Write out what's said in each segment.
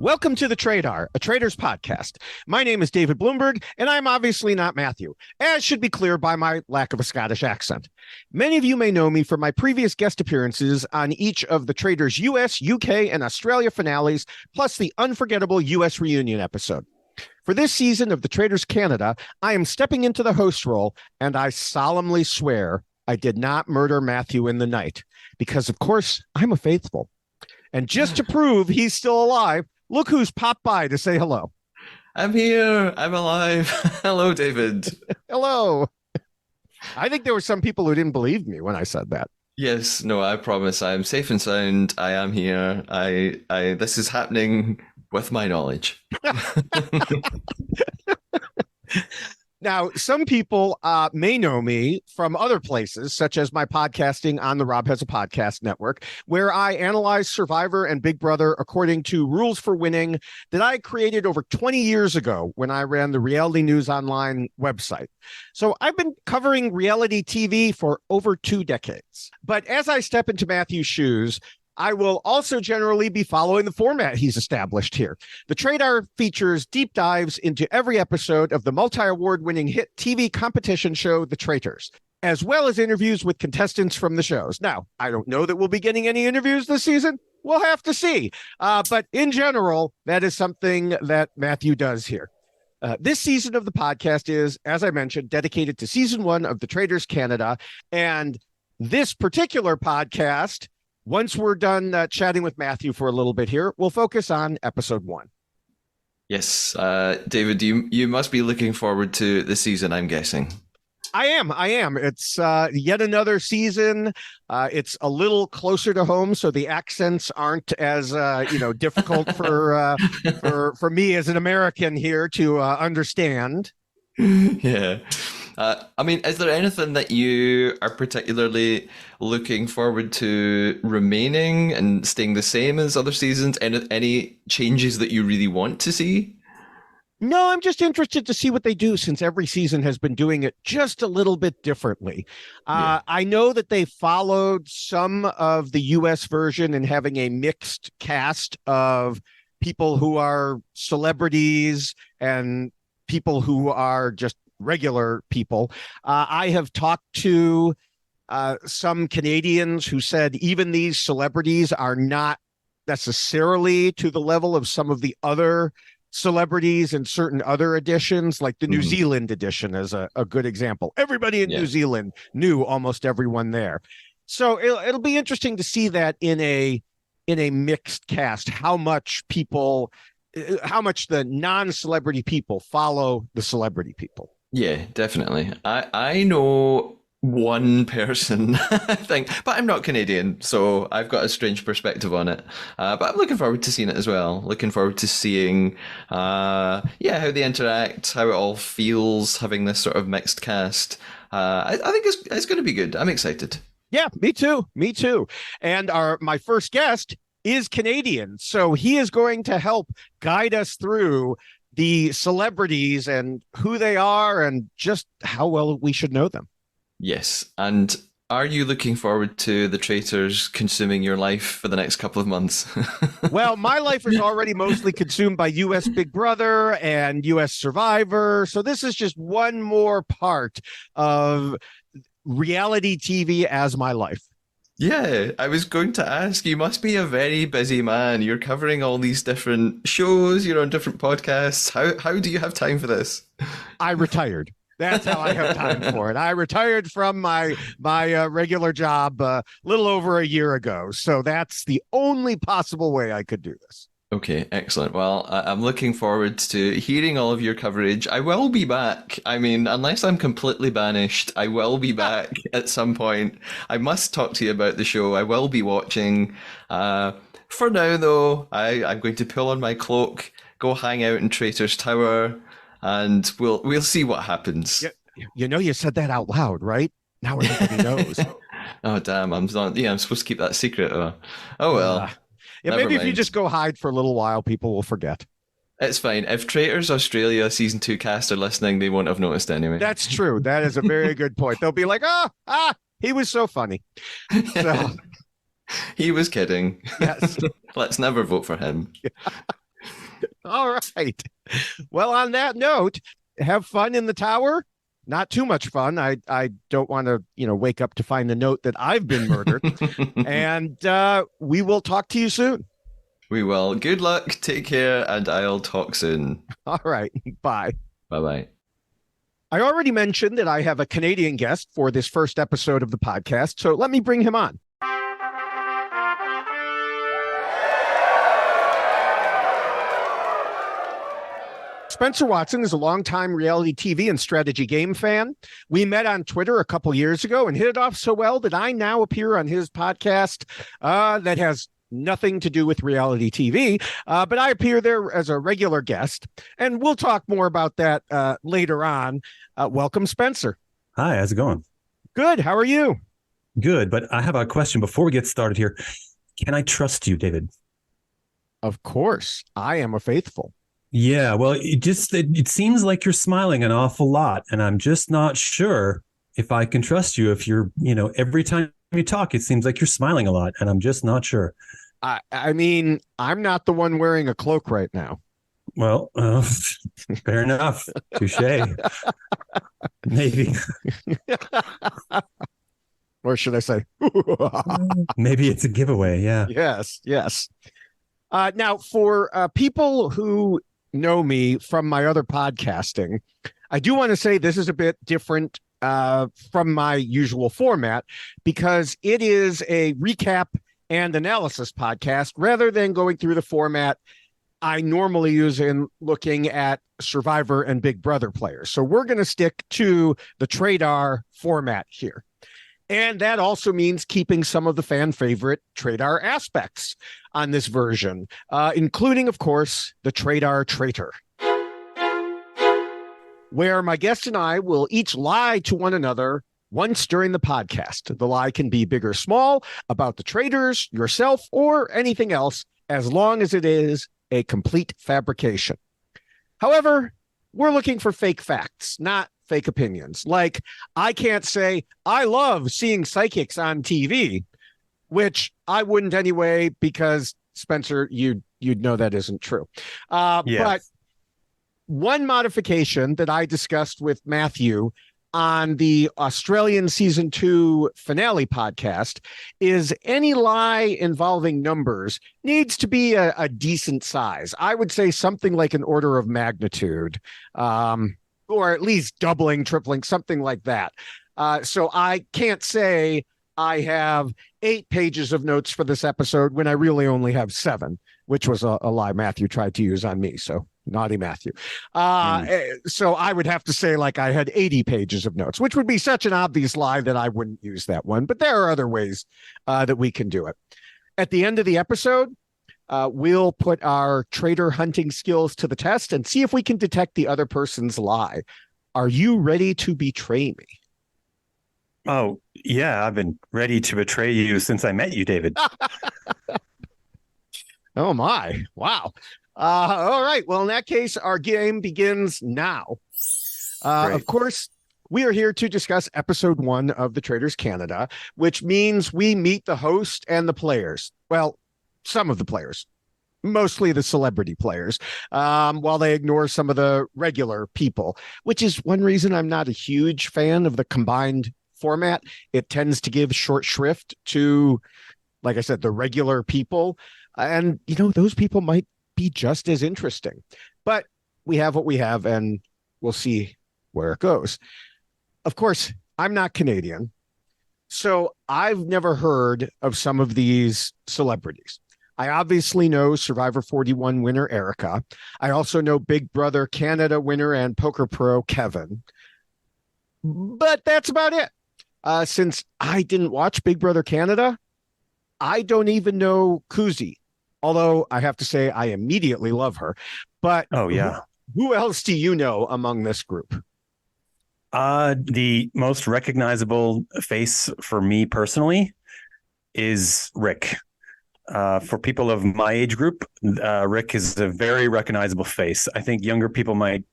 Welcome to the Traitors, a Traitors podcast. My name is David Bloomberg, and I'm obviously not Matthew, as should be clear by my lack of a Scottish accent. Many of you may know me from my previous guest appearances on each of the Traitors US, UK, and Australia finales, plus the unforgettable US reunion episode. For this season of the Traitors Canada, I am stepping into the host role, and I solemnly swear I did not murder Matthew in the night, because of course I'm a faithful. And just to prove he's still alive, look who's popped by to say hello. I'm here. I'm alive. Hello, David. Hello. I think there were some people who didn't believe me when I said that. Yes, no, I promise I am safe and sound. I am here. This is happening with my knowledge. Now, some people may know me from other places, such as my podcasting on the Rob Has a Podcast network, where I analyze Survivor and Big Brother according to rules for winning that I created over 20 years ago when I ran the Reality News Online website. So I've been covering reality TV for over 2 decades. But as I step into Matthew's shoes, I will also generally be following the format he's established here. The Traitors features deep dives into every episode of the multi-award-winning hit TV competition show, The Traitors, as well as interviews with contestants from the shows. Now, I don't know that we'll be getting any interviews this season. We'll have to see. But in general, that is something that Matthew does here. This season of the podcast is, as I mentioned, dedicated to season 1 of the Traitors Canada. And this particular podcast, once we're done chatting with Matthew for a little bit here, we'll focus on episode 1. Yes, David, you must be looking forward to the season, I'm guessing. I am. It's yet another season. It's a little closer to home, so the accents aren't as difficult for me as an American here to understand. Yeah. Is there anything that you are particularly looking forward to remaining and staying the same as other seasons? Any changes that you really want to see? No, I'm just interested to see what they do, since every season has been doing it just a little bit differently. Yeah. I know that they followed some of the US version in having a mixed cast of people who are celebrities and people who are just regular people. I have talked to some Canadians who said even these celebrities are not necessarily to the level of some of the other celebrities in certain other editions, like the New Zealand edition is a good example. Everybody in New Zealand knew almost everyone there. So it'll be interesting to see that in a mixed cast, how much the non-celebrity people follow the celebrity people. Yeah, definitely. I know one person, I think, but I'm not Canadian, so I've got a strange perspective on it. But I'm looking forward to seeing it as well. Looking forward to seeing, how they interact, how it all feels, having this sort of mixed cast. I think it's going to be good. I'm excited. Yeah, me too. And my first guest is Canadian, so he is going to help guide us through the celebrities and who they are and just how well we should know them. Yes. And are you looking forward to the Traitors consuming your life for the next couple of months? Well, my life is already mostly consumed by US Big Brother and US Survivor. So this is just one more part of reality TV as my life. Yeah, I was going to ask, you must be a very busy man. You're covering all these different shows, you're on different podcasts. How do you have time for this? I retired. That's how I have time for it. I retired from my regular job a little over a year ago. So that's the only possible way I could do this. Okay, excellent. Well, I'm looking forward to hearing all of your coverage. I will be back. I mean, unless I'm completely banished, I will be back at some point. I must talk to you about the show. I will be watching. For now, though, I'm going to pull on my cloak, go hang out in Traitors Tower, and we'll see what happens. You said that out loud, right? Now everybody knows. Oh, damn. I'm supposed to keep that secret. Oh well. Yeah, maybe if you just go hide for a little while, people will forget. It's fine. If Traitors Australia season 2 cast are listening, they won't have noticed anyway. That's true. That is a very good point. They'll be like, he was so funny. So he was kidding. Yes. Let's never vote for him. All right. Well, on that note, have fun in the tower. Not too much fun. I don't want to, wake up to find the note that I've been murdered. And we will talk to you soon. We will. Good luck, take care, and I'll talk soon. All right. Bye. Bye-bye. I already mentioned that I have a Canadian guest for this first episode of the podcast, so let me bring him on. Spencer Watson is a longtime reality TV and strategy game fan. We met on Twitter a couple years ago and hit it off so well that I now appear on his podcast that has nothing to do with reality TV, but I appear there as a regular guest, and we'll talk more about that later on. Welcome, Spencer. Hi, how's it going? Good. How are you? Good, but I have a question before we get started here. Can I trust you, David? Of course. I am a faithful. Yeah, well, it seems like you're smiling an awful lot, and I'm just not sure if I can trust you. If you're, every time you talk, it seems like you're smiling a lot, and I'm just not sure. I mean, I'm not the one wearing a cloak right now. Well, fair enough. Touche. Maybe. Or should I say? Maybe it's a giveaway. Yeah. Yes. Now, for people who know me from my other podcasting, I do want to say this is a bit different from my usual format because it is a recap and analysis podcast rather than going through the format I normally use in looking at Survivor and Big Brother players. So we're going to stick to the Traitors format here. And that also means keeping some of the fan favorite Traitors aspects on this version, including, of course, the Traitors traitor, where my guest and I will each lie to one another once during the podcast. The lie can be big or small about the traitors, yourself, or anything else, as long as it is a complete fabrication. However, we're looking for fake facts, not fake opinions. Like, I can't say, I love seeing psychics on TV, which I wouldn't anyway, because Spencer, you'd know that isn't true. Yes. But one modification that I discussed with Matthew on the Australian season 2 finale podcast is any lie involving numbers needs to be a decent size. I would say something like an order of magnitude, or at least doubling, tripling, something like that. So I can't say I have 8 pages of notes for this episode when I really only have 7, which was a lie Matthew tried to use on me. So naughty Matthew. So I would have to say like I had 80 pages of notes, which would be such an obvious lie that I wouldn't use that one. But there are other ways that we can do it. At the end of the episode, we'll put our traitor hunting skills to the test and see if we can detect the other person's lie. Are you ready to betray me? Oh, yeah, I've been ready to betray you since I met you, David. Oh, my. Wow. All right. Well, in that case, our game begins now. Of course, we are here to discuss episode 1 of the Traitors Canada, which means we meet the host and the players. Well, some of the players, mostly the celebrity players, while they ignore some of the regular people, which is one reason I'm not a huge fan of the combined format. It tends to give short shrift to, like I said, the regular people. And, those people might be just as interesting. But we have what we have, and we'll see where it goes. Of course, I'm not Canadian, so I've never heard of some of these celebrities. I obviously know Survivor 41 winner Erica. I also know Big Brother Canada winner and poker pro Kevin. But that's about it. Since I didn't watch Big Brother Canada, I don't even know Kuzi. Although I have to say I immediately love her. But oh, yeah. Who else do you know among this group? The most recognizable face for me personally is Rick. For people of my age group, Rick is a very recognizable face. I think younger people might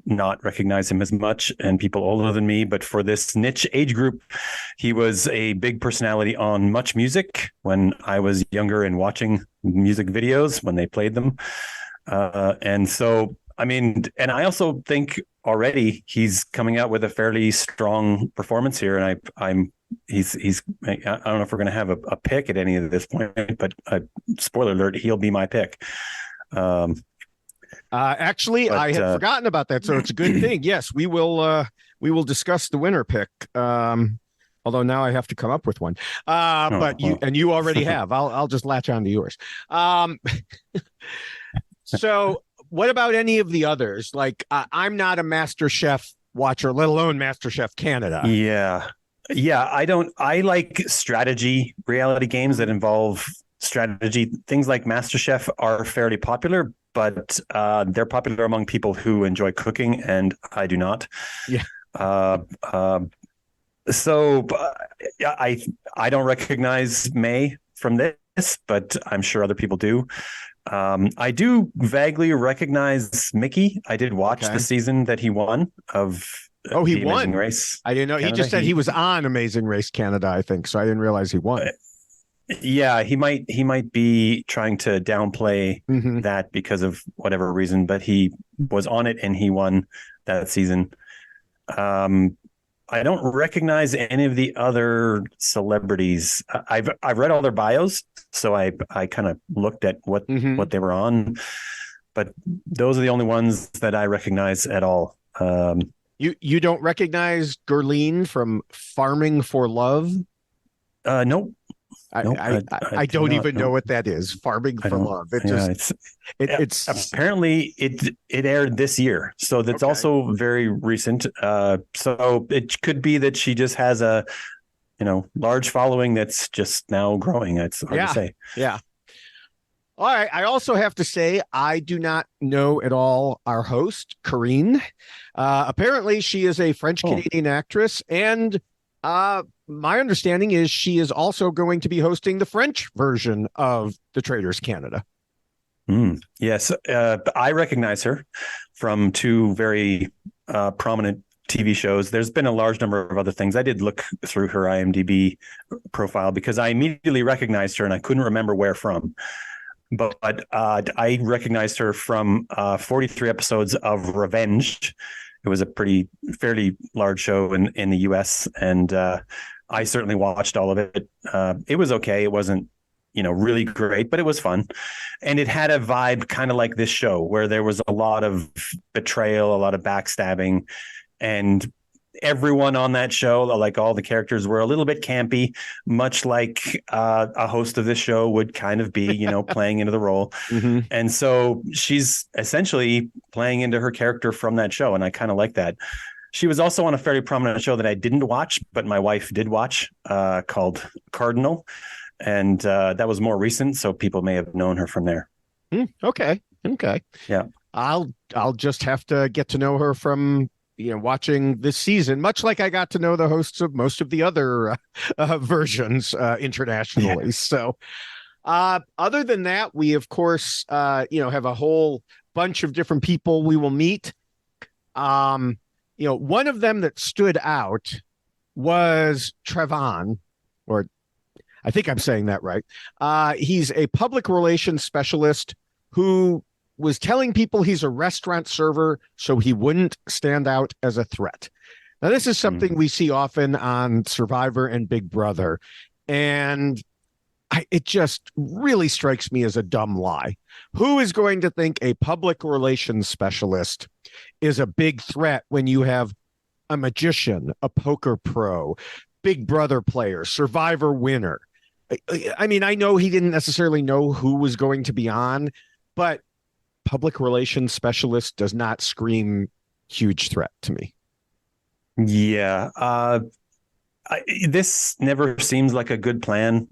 not recognize him as much, and people older than me. But for this niche age group, he was a big personality on Much Music when I was younger and watching music videos when they played them. And so, I mean, and I also think already he's coming out with a fairly strong performance here, and he's I don't know if we're going to have a pick at any of this point, but spoiler alert, he'll be my pick. Actually, I had forgotten about that, so it's a good thing. Yes, we will discuss the winner pick. Although now I have to come up with one. But you already have. I'll just latch on to yours. So what about any of the others? Like I'm not a MasterChef watcher, let alone MasterChef Canada. Yeah. I like strategy reality games that involve strategy. Things like MasterChef are fairly popular, but they're popular among people who enjoy cooking, and I do not. Yeah. So I don't recognize May from this, but I'm sure other people do. I do vaguely recognize Mickey. I did watch the season that he won of he won Amazing Race. I didn't know. Canada. He just said he was on Amazing Race Canada, I think. So I didn't realize he won. Yeah, he might be trying to downplay that because of whatever reason, but he was on it and he won that season. I don't recognize any of the other celebrities. I've read all their bios, so I kind of looked at what they were on, but those are the only ones that I recognize at all. You don't recognize Gurleen from Farming for Love? Nope. I don't even know what that is. Farming for Love. It's apparently it aired this year, so that's also very recent. So it could be that she just has a large following that's just now growing. It's hard to say. Yeah. All right. I also have to say I do not know at all our host, Corinne. Apparently, she is a French Canadian actress, and my understanding is she is also going to be hosting the French version of the Traitors Canada. Yes, I recognize her from two very prominent TV shows. There's been a large number of other things. I did look through her IMDb profile because I immediately recognized her and I couldn't remember where from. But I recognized her from 43 episodes of Revenge. It was a fairly large show in the US, and I certainly watched all of it. It was okay. It wasn't, really great, but it was fun. And it had a vibe kind of like this show where there was a lot of betrayal, a lot of backstabbing, and everyone on that show, like all the characters, were a little bit campy, much like a host of this show would kind of be, playing into the role. And so she's essentially playing into her character from that show. And I kind of like that. She was also on a fairly prominent show that I didn't watch, but my wife did watch, called Cardinal. And that was more recent, so people may have known her from there. Okay. Yeah. I'll just have to get to know her from watching this season, much like I got to know the hosts of most of the other versions internationally. Yeah. So other than that, we of course have a whole bunch of different people we will meet. One of them that stood out was Trevon, or I think I'm saying that right. He's a public relations specialist who was telling people he's a restaurant server so he wouldn't stand out as a threat. Now, this is something we see often on Survivor and Big Brother, and it just really strikes me as a dumb lie. Who is going to think a public relations specialist is a big threat when you have a magician, a poker pro, Big Brother player, Survivor winner? I mean, I know he didn't necessarily know who was going to be on, but public relations specialist does not scream huge threat to me. Yeah. This never seems like a good plan.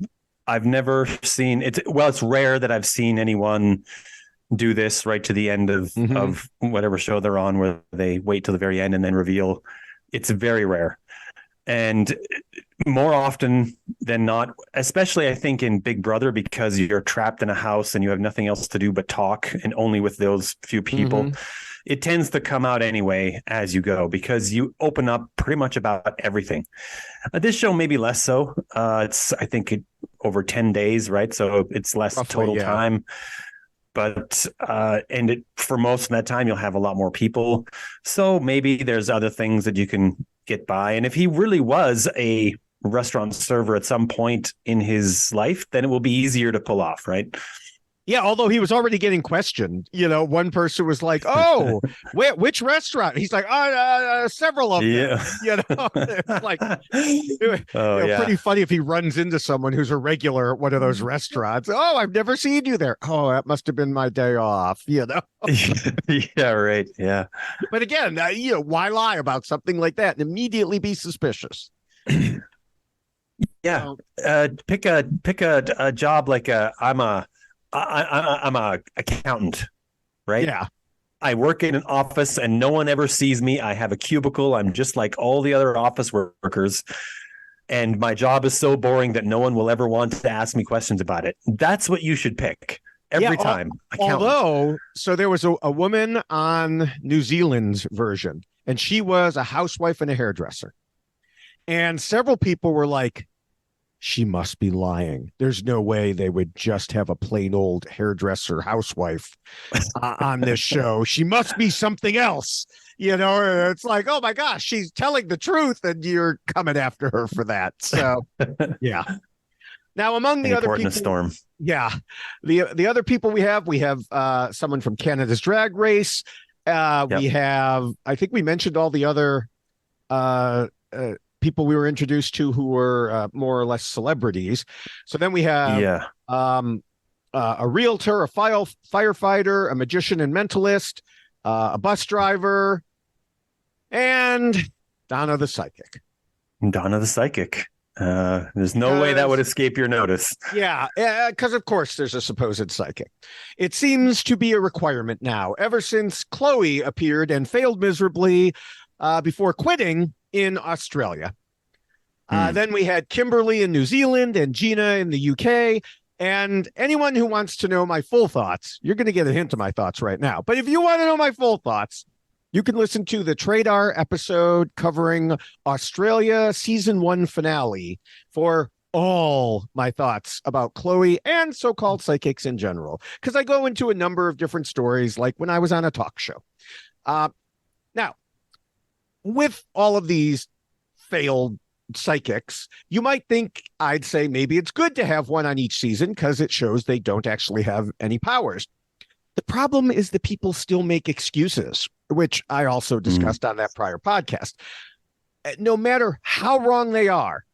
I've never seen it. Well, it's rare that I've seen anyone do this right to the end of whatever show they're on, where they wait till the very end and then reveal. It's very rare. And more often than not, especially I think in Big Brother, because you're trapped in a house and you have nothing else to do but talk, and only with those few people, it tends to come out anyway as you go, because you open up pretty much about everything. This show maybe less so. It's, I think, over 10 days, right? So it's less roughly, total time. but for most of that time, you'll have a lot more people. So maybe there's other things that you can get by. And if he really was a restaurant server at some point in his life, then it will be easier to pull off, right? Yeah, although he was already getting questioned. One person was like, "Oh, which restaurant?" He's like, several of them." Yeah. It's like, pretty funny if he runs into someone who's a regular at one of those restaurants. "Oh, I've never seen you there." "Oh, that must have been my day off." Yeah, right. Yeah. But again, why lie about something like that and immediately be suspicious? Yeah. Pick a job like I'm a accountant, right? Yeah. I work in an office and no one ever sees me. I have a cubicle. I'm just like all the other office workers. And my job is so boring that no one will ever want to ask me questions about it. That's what you should pick every time. Although, so there was a woman on New Zealand's version, and she was a housewife and a hairdresser. And several people were like, she must be lying. There's no way they would just have a plain old hairdresser housewife on this show. She must be something else. It's like, oh my gosh, she's telling the truth and you're coming after her for that. So, yeah. Now, among the other people, storm. Yeah, the other people we have someone from Canada's Drag Race. We have, I think we mentioned all the other people we were introduced to who were more or less celebrities. So then we have a realtor, a firefighter, a magician and mentalist, a bus driver, and Donna the Psychic. There's no way that would escape your notice. Yeah, because of course there's a supposed psychic. It seems to be a requirement now, ever since Chloe appeared and failed miserably before quitting in Australia. Then we had Kimberly in New Zealand and Gina in the UK. And anyone who wants to know my full thoughts, you're going to get a hint of my thoughts right now. But if you want to know my full thoughts, you can listen to the Traitors episode covering Australia season 1 finale for all my thoughts about Chloe and so-called psychics in general, because I go into a number of different stories, like when I was on a talk show. Now, with all of these failed psychics, you might think I'd say maybe it's good to have one on each season because it shows they don't actually have any powers. The problem is that people still make excuses, which I also discussed on that prior podcast. No matter how wrong they are,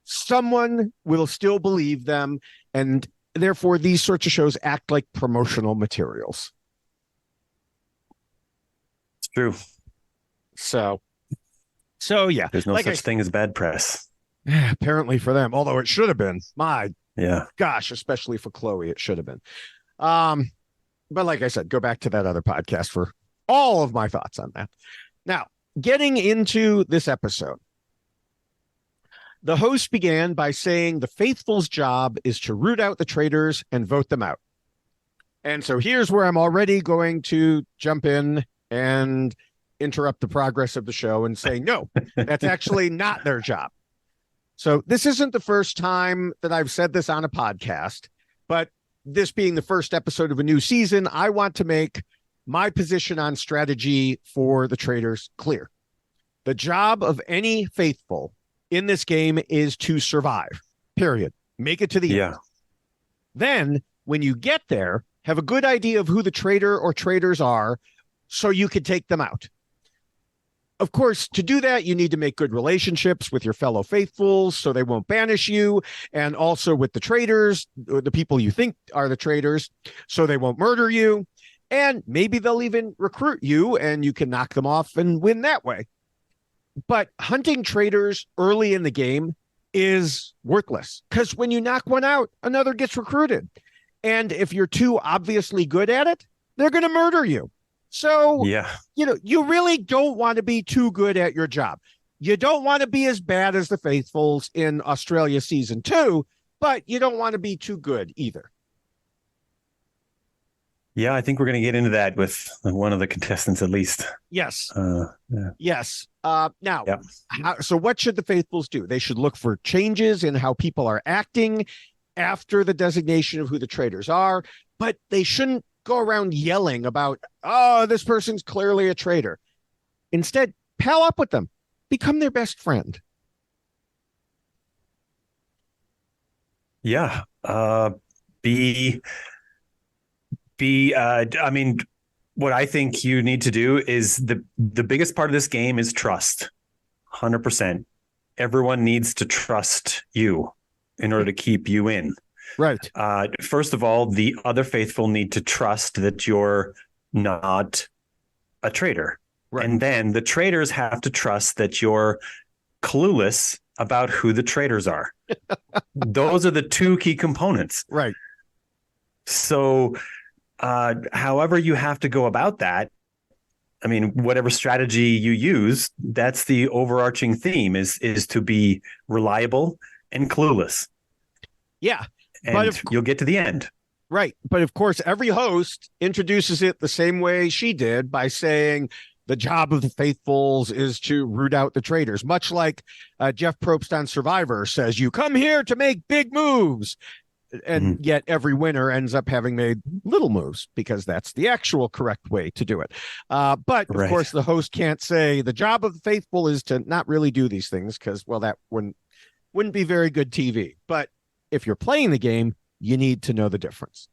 someone will still believe them, and therefore these sorts of shows act like promotional materials. It's true. So yeah, there's no such thing as bad press. Apparently for them, although it should have been. My gosh, especially for Chloe, it should have been. But like I said, go back to that other podcast for all of my thoughts on that. Now, getting into this episode, the host began by saying the faithful's job is to root out the traitors and vote them out. And so here's where I'm already going to jump in and interrupt the progress of the show and say, no, that's actually not their job. So this isn't the first time that I've said this on a podcast, but this being the first episode of a new season, I want to make my position on strategy for the traitors clear. The job of any faithful in this game is to survive, period. Make it to the end. Then, when you get there, have a good idea of who the traitor or traitors are so you can take them out. Of course, to do that, you need to make good relationships with your fellow faithfuls so they won't banish you, and also with the traitors, the people you think are the traitors, so they won't murder you, and maybe they'll even recruit you and you can knock them off and win that way. But hunting traitors early in the game is worthless, because when you knock one out, another gets recruited. And if you're too obviously good at it, they're going to murder you. So, you really don't want to be too good at your job. You don't want to be as bad as the faithfuls in Australia season 2, but you don't want to be too good either. Yeah, I think we're going to get into that with one of the contestants at least. Yes. Yes. Now, so what should the faithfuls do? They should look for changes in how people are acting after the designation of who the traitors are, but they shouldn't go around yelling about, oh, this person's clearly a traitor. Instead, pal up with them, become their best friend. Yeah. I mean, what I think you need to do is the biggest part of this game is trust. 100%. Everyone needs to trust you in order to keep you in. Right. First of all, the other faithful need to trust that you're not a traitor. Right. And then the traitors have to trust that you're clueless about who the traitors are. Those are the two key components. Right. So, however you have to go about that, I mean, whatever strategy you use, that's the overarching theme is to be reliable and clueless. Yeah. And you'll get to the end. Right. But of course, every host introduces it the same way she did by saying the job of the faithfuls is to root out the traitors, much like Jeff Probst on Survivor says, you come here to make big moves. And yet every winner ends up having made little moves because that's the actual correct way to do it. But of course, the host can't say the job of the faithful is to not really do these things because, well, that wouldn't be very good TV. But if you're playing the game, you need to know the difference.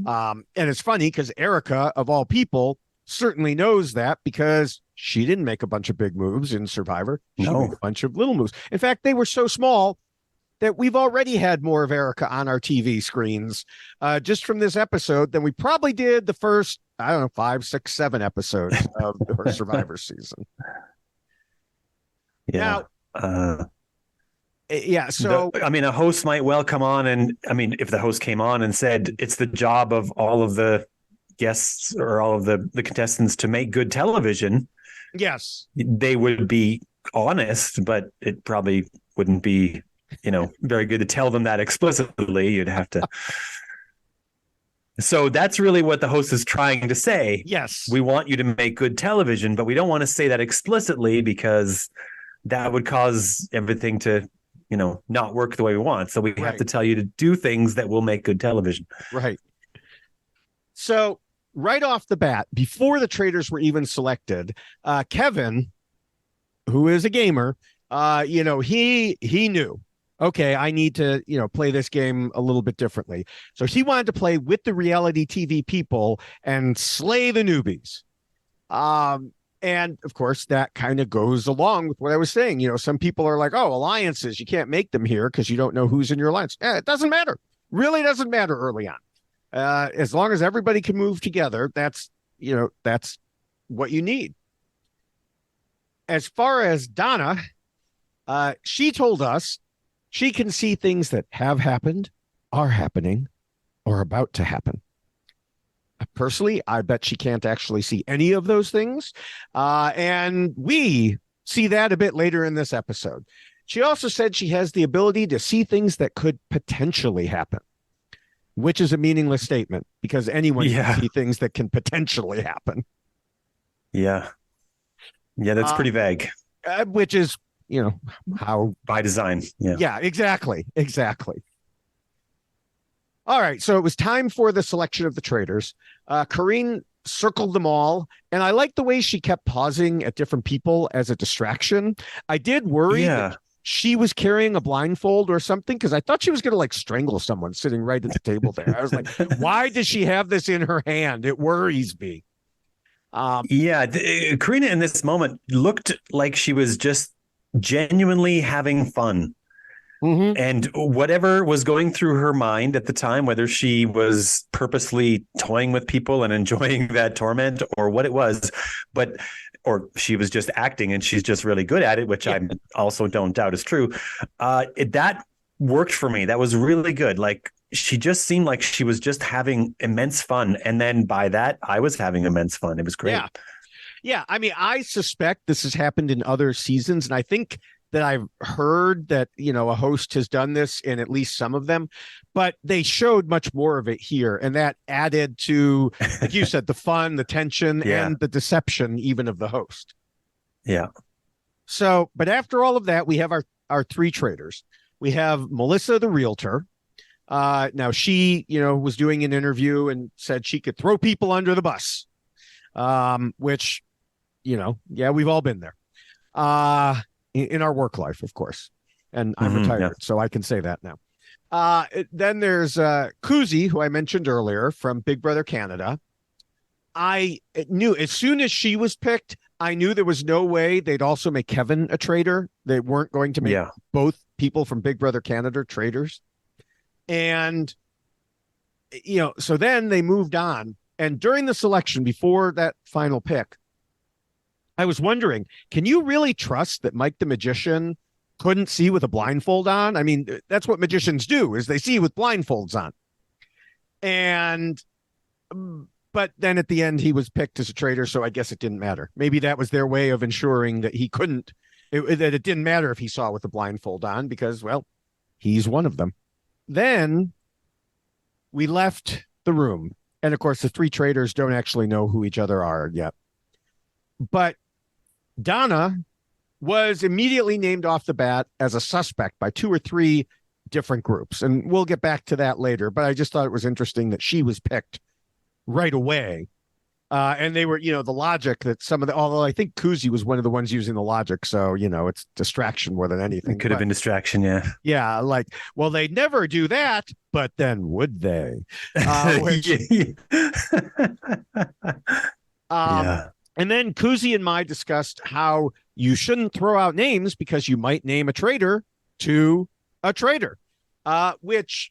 And it's funny because Erica, of all people, certainly knows that because she didn't make a bunch of big moves in Survivor. She made a bunch of little moves. In fact, they were so small that we've already had more of Erica on our TV screens just from this episode than we probably did the first, 5, 6, 7 episodes of her Survivor season. Yeah. Now, so a host might well come on and if the host came on and said it's the job of all of the guests or all of the contestants to make good television. Yes. They would be honest, but it probably wouldn't be very good to tell them that explicitly. You'd have to. So that's really what the host is trying to say. Yes. We want you to make good television, but we don't want to say that explicitly because that would cause everything to, not work the way we want. So we have to tell you to do things that will make good television. Right. So right off the bat, before the traitors were even selected, Kevin, who is a gamer, he knew, okay, I need to, play this game a little bit differently. So he wanted to play with the reality TV people and slay the newbies. And of course, that kind of goes along with what I was saying. Some people are like, oh, alliances, you can't make them here because you don't know who's in your alliance. It doesn't matter. Really doesn't matter early on. As long as everybody can move together, that's what you need. As far as Donna, she told us she can see things that have happened, are happening, or about to happen. Personally, I bet she can't actually see any of those things. And we see that a bit later in this episode. She also said she has the ability to see things that could potentially happen, which is a meaningless statement because anyone can see things that can potentially happen. Yeah. Yeah, that's pretty vague. Which is, how by design. Yeah, exactly. All right, so it was time for the selection of the traitors. Corrine circled them all, and I like the way she kept pausing at different people as a distraction. I did worry that she was carrying a blindfold or something because I thought she was going to strangle someone sitting right at the table there. I was like, why does she have this in her hand? It worries me. Karina in this moment looked like she was just genuinely having fun. Mm-hmm. And whatever was going through her mind at the time, whether she was purposely toying with people and enjoying that torment or what it was, or she was just acting and she's just really good at it, which I also don't doubt is true. That worked for me. That was really good. She just seemed like she was just having immense fun. And then by that, I was having immense fun. It was great. Yeah. I suspect this has happened in other seasons. And I think that I've heard that, a host has done this in at least some of them, but they showed much more of it here. And that added to, like you said, the fun, the tension, and the deception even of the host. Yeah. So, but after all of that, we have our 3 traitors. We have Melissa, the realtor, Now she, was doing an interview and said she could throw people under the bus, which, yeah, we've all been there in our work life, of course. And I'm retired, so I can say that now. Then there's Kuzi, who I mentioned earlier from Big Brother Canada. I knew as soon as she was picked, I knew there was no way they'd also make Kevin a traitor. They weren't going to make both people from Big Brother Canada traitors. And, so then they moved on. And during the selection, before that final pick, I was wondering, can you really trust that Mike the Magician couldn't see with a blindfold on? I mean, that's what magicians do, is they see with blindfolds on. But then at the end, he was picked as a traitor, so I guess it didn't matter. Maybe that was their way of ensuring that he couldn't, that it didn't matter if he saw with a blindfold on, because, well, he's one of them. Then we left the room. And of course, the three traitors don't actually know who each other are yet. But Donna was immediately named off the bat as a suspect by 2 or 3 different groups. And we'll get back to that later. But I just thought it was interesting that she was picked right away. And they were, the logic that although I think Kuzi was one of the ones using the logic. So, it's distraction more than anything. It could have been distraction. Yeah. Yeah. Like, well, they'd never do that, but then would they? And then Kuzi and I discussed how you shouldn't throw out names because you might name a traitor to a traitor, which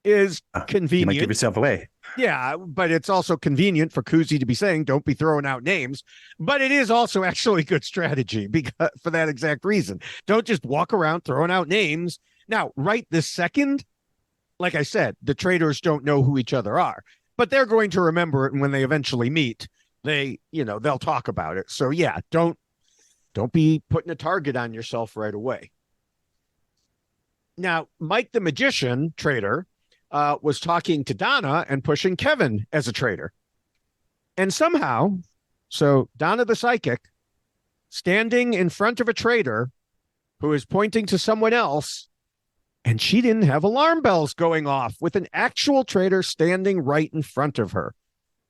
is convenient. You might give yourself away. Yeah, but it's also convenient for Kuzi to be saying, don't be throwing out names. But it is also actually good strategy because for that exact reason. Don't just walk around throwing out names. Now, right this second, like I said, the traitors don't know who each other are, but they're going to remember it. And when they eventually meet, they'll talk about it. So yeah, don't be putting a target on yourself right away. Now, Mike the Magician, traitor, was talking to Donna and pushing Kevin as a traitor. And somehow, so Donna the psychic, standing in front of a traitor who is pointing to someone else, and she didn't have alarm bells going off with an actual traitor standing right in front of her.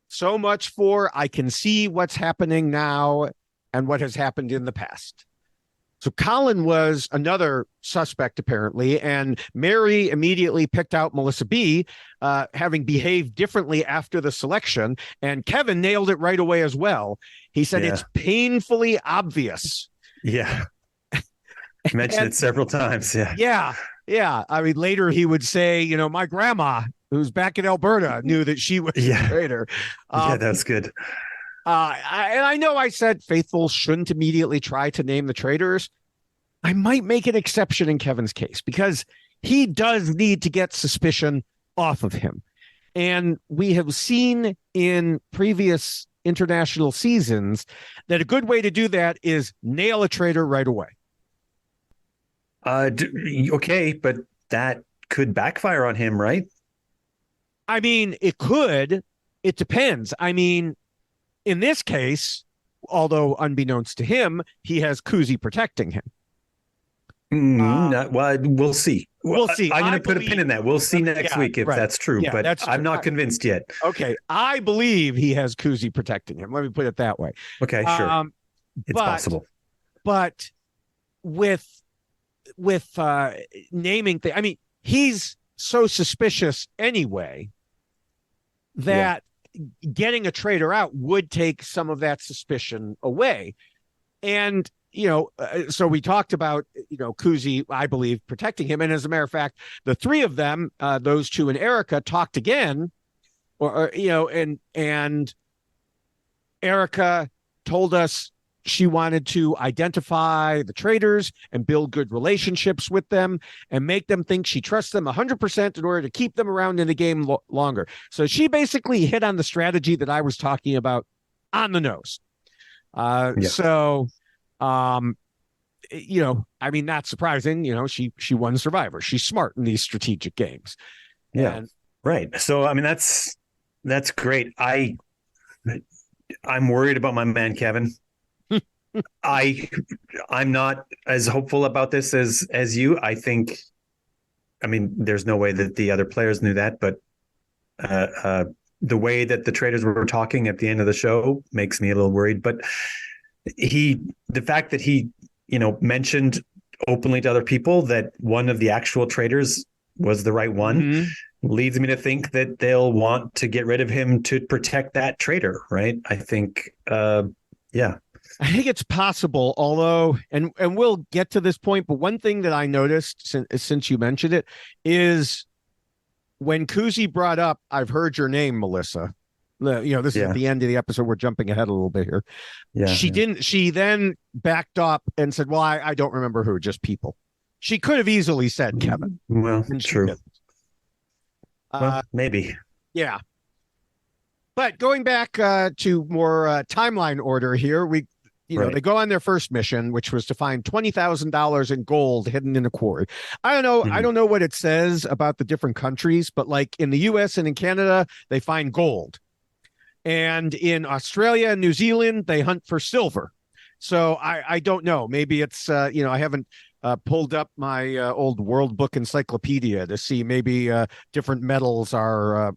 So much for I can see what's happening now and what has happened in the past. So Colin was another suspect, apparently, and Mary immediately picked out Melissa B, having behaved differently after the selection, and Kevin nailed it right away as well. He said it's painfully obvious. Yeah. Mentioned it several times. Yeah. I mean, later he would say, my grandma, who's back in Alberta, knew that she was a traitor. That's good. I know I said faithful shouldn't immediately try to name the traitors. I might make an exception in Kevin's case because he does need to get suspicion off of him. And we have seen in previous international seasons that a good way to do that is nail a traitor right away. Okay, but that could backfire on him, right? I mean, it could. It depends. I mean, in this case, although unbeknownst to him, he has Kuzi protecting him. Well, we'll see. We'll see. I'm going to put a pin in that. We'll see next week if that's true, but that's true. I'm not convinced yet. Okay. I believe he has Kuzi protecting him. Let me put it that way. Okay, sure. It's possible. But with naming things, I mean, he's so suspicious anyway that getting a traitor out would take some of that suspicion away. And, so we talked about, Kuzi, I believe, protecting him. And as a matter of fact, the 3 of them, those 2 and Erica, talked again, and Erica told us she wanted to identify the traitors and build good relationships with them and make them think she trusts them 100% in order to keep them around in the game longer. So she basically hit on the strategy that I was talking about on the nose. So, I mean, not surprising, she won Survivor. She's smart in these strategic games. Yeah. Right. So, I mean, that's great. I'm worried about my man, Kevin. I'm not as hopeful about this as you. I think I mean, there's no way that the other players knew that, but the way that the traders were talking at the end of the show makes me a little worried. But the fact that he, mentioned openly to other people that one of the actual traders was the right one leads me to think that they'll want to get rid of him to protect that trader, right? I think, yeah. I think it's possible, although, and we'll get to this point, but one thing that I noticed since you mentioned it is when Kuzi brought up, "I've heard your name, Melissa." This is at the end of the episode. We're jumping ahead a little bit here. Yeah, she then backed up and said, "Well, I don't remember who, just people." She could have easily said Kevin. Well, true. Maybe. Yeah. But going back to more timeline order here, they go on their first mission, which was to find $20,000 in gold hidden in a quarry. I don't know. I don't know what it says about the different countries, but like in the US and in Canada, they find gold. And in Australia and New Zealand, they hunt for silver. So I don't know. Maybe it's, I haven't pulled up my old World Book Encyclopedia to see maybe different metals are,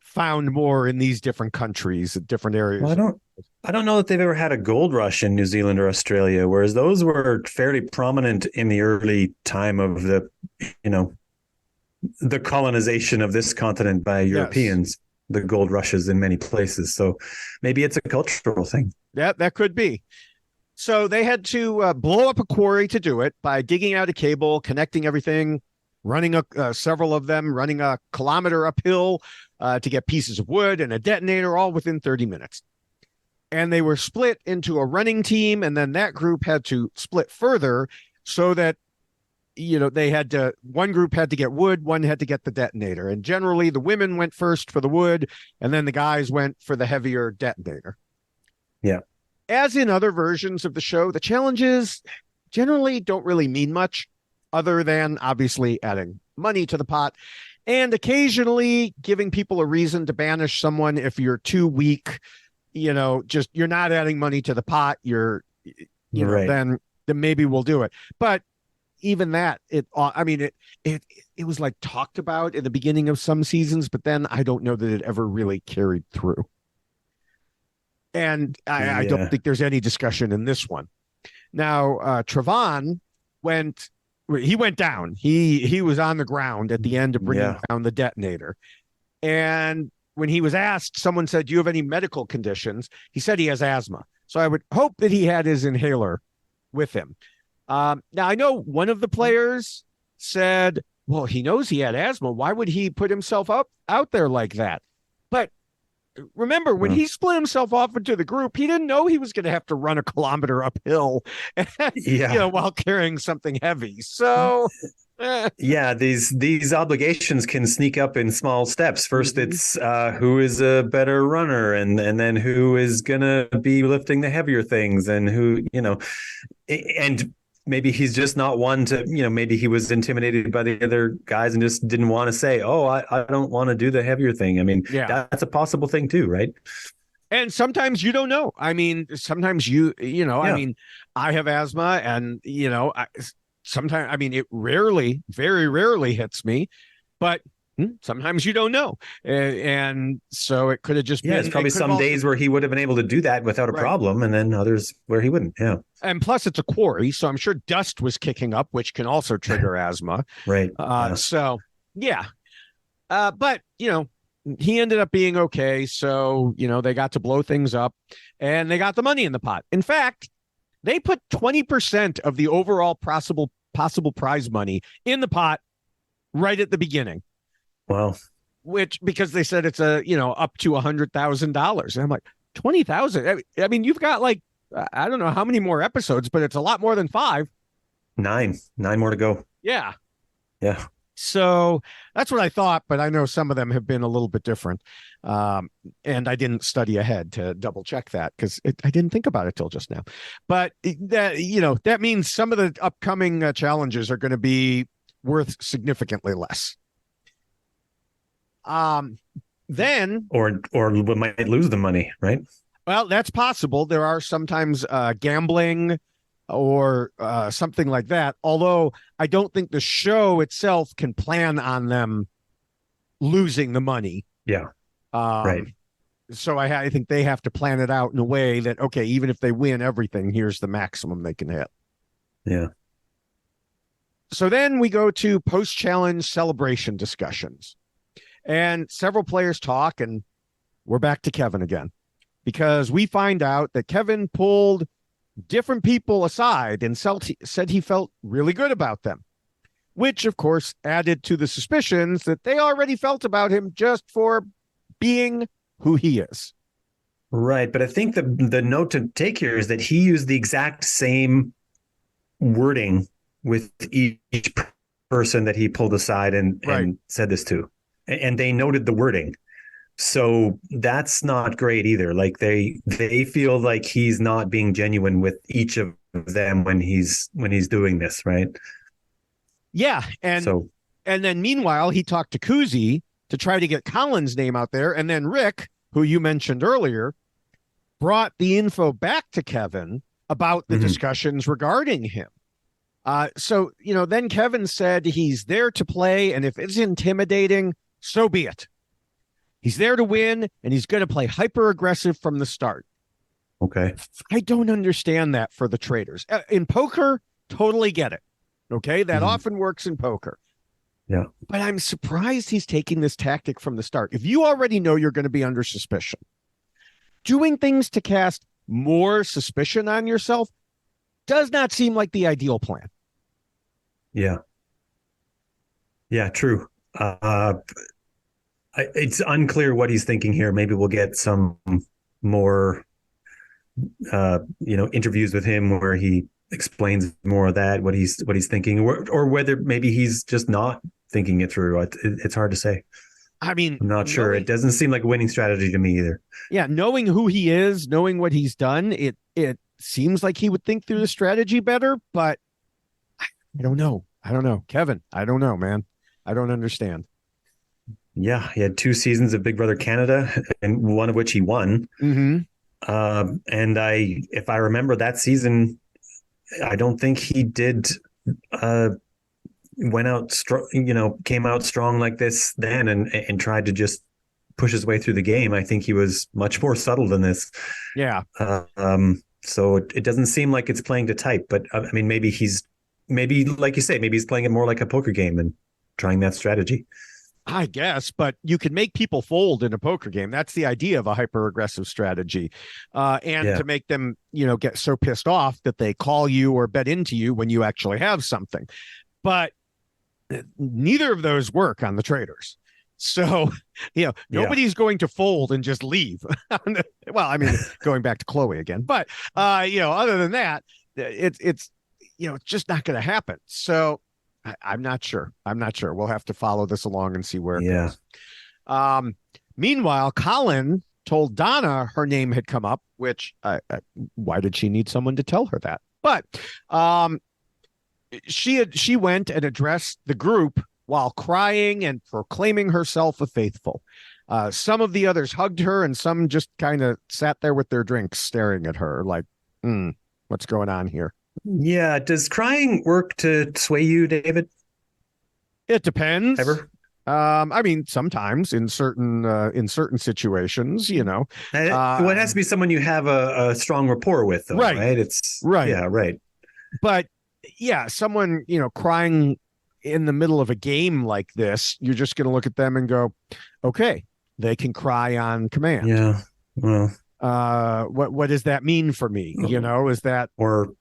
found more in these different countries, different areas. Well, I don't know that they've ever had a gold rush in New Zealand or Australia, whereas those were fairly prominent in the early time of the colonization of this continent by Europeans, the gold rushes in many places. So maybe it's a cultural thing. Yeah, that could be. So they had to blow up a quarry to do it by digging out a cable, connecting everything, running several of them, running a kilometer uphill to get pieces of wood and a detonator, all within 30 minutes. And they were split into a running team, and then that group had to split further so that, one group had to get wood, one had to get the detonator. And generally the women went first for the wood, and then the guys went for the heavier detonator. Yeah. As in other versions of the show, the challenges generally don't really mean much other than obviously adding money to the pot and occasionally giving people a reason to banish someone if you're too weak. You're not adding money to the pot. Then maybe we'll do it. But even that, it was like talked about in the beginning of some seasons, but then I don't know that it ever really carried through. And I don't think there's any discussion in this one. Now, Trevon went down. He was on the ground at the end of bringing down the detonator. And when he was asked, someone said, "Do you have any medical conditions?" He said he has asthma. So I would hope that he had his inhaler with him. Now, I know one of the players said, well, he knows he had asthma. Why would he put himself out there like that? But remember, when he split himself off into the group, he didn't know he was going to have to run a kilometer uphill while carrying something heavy. So... Yeah, these obligations can sneak up in small steps. First, it's who is a better runner, and then who is gonna be lifting the heavier things, and who and maybe he's just not one to maybe he was intimidated by the other guys and just didn't want to say, "Oh, I don't want to do the heavier thing." I mean, that's a possible thing too, right? And sometimes you don't know. I mean, sometimes I mean, I have asthma, and sometimes, I mean, it very rarely hits me, but sometimes you don't know. And so it could have just been. It's probably some days where he would have been able to do that without a problem, and then others where he wouldn't. Yeah. And plus, it's a quarry, so I'm sure dust was kicking up, which can also trigger asthma. Right. So, yeah. But, he ended up being okay. So, they got to blow things up and they got the money in the pot. In fact, they put 20% of the overall possible prize money in the pot right at the beginning. Wow. Because they said it's up to $100,000. And I'm like, 20,000. I mean, you've got like, I don't know how many more episodes, but it's a lot more than 5. 9 more to go. Yeah. Yeah. So that's what I thought, but I know some of them have been a little bit different. And I didn't study ahead to double check that because I didn't think about it till just now. But that means some of the upcoming challenges are going to be worth significantly less. Then or we might lose the money, right? Well, that's possible. There are sometimes gambling or something like that. Although I don't think the show itself can plan on them losing the money. Yeah. Right. So I think they have to plan it out in a way that, okay, even if they win everything, here's the maximum they can hit. Yeah. So then we go to post-challenge celebration discussions. And several players talk, and we're back to Kevin again. Because we find out that Kevin pulled different people aside and said he felt really good about them, which, of course, added to the suspicions that they already felt about him just for being who he is. Right. But I think the note to take here is that he used the exact same wording with each person that he pulled aside and said this to. And they noted the wording. So that's not great either. Like they feel like he's not being genuine with each of them when he's doing this, right? Yeah. And then meanwhile, he talked to Kuzi to try to get Colin's name out there. And then Rick, who you mentioned earlier, brought the info back to Kevin about the discussions regarding him. So, then Kevin said he's there to play, and if it's intimidating, so be it. He's there to win, and he's going to play hyper-aggressive from the start. Okay. I don't understand that for the Traitors. In poker, totally get it. Okay? That often works in poker. Yeah. But I'm surprised he's taking this tactic from the start. If you already know you're going to be under suspicion, doing things to cast more suspicion on yourself does not seem like the ideal plan. Yeah. Yeah, true. It's unclear what he's thinking here. Maybe we'll get some more, interviews with him where he explains more of that, what he's thinking, or whether maybe he's just not thinking it through. It's hard to say. I mean, I'm not sure. It doesn't seem like a winning strategy to me either. Yeah, knowing who he is, knowing what he's done, it seems like he would think through the strategy better, but I don't know. Kevin, I don't know, man. I don't understand. Yeah, he had 2 seasons of Big Brother Canada, and one of which he won. And if I remember that season, I don't think he did went out strong, came out strong like this then and tried to just push his way through the game. I think he was much more subtle than this. Yeah. So it doesn't seem like it's playing to type, but I mean, maybe like you say, maybe he's playing it more like a poker game and trying that strategy. I guess, but you can make people fold in a poker game. That's the idea of a hyper aggressive strategy. To make them, get so pissed off that they call you or bet into you when you actually have something. But neither of those work on the Traitors. So, nobody's going to fold and just leave. Well, I mean, going back to Chloe again, but, other than that, it's just not going to happen. So I'm not sure. We'll have to follow this along and see where it goes. Meanwhile, Colin told Donna her name had come up, which why did she need someone to tell her that? But she went and addressed the group while crying and proclaiming herself a faithful. Some of the others hugged her, and some just kind of sat there with their drinks staring at her like, what's going on here? Yeah. Does crying work to sway you, David? It depends. Ever? I mean, sometimes in certain situations, Well, it has to be someone you have a strong rapport with, though, right? It's right. Yeah, right. But yeah, someone, crying in the middle of a game like this, you're just going to look at them and go, okay, they can cry on command. Yeah. Well, what does that mean for me? Is that or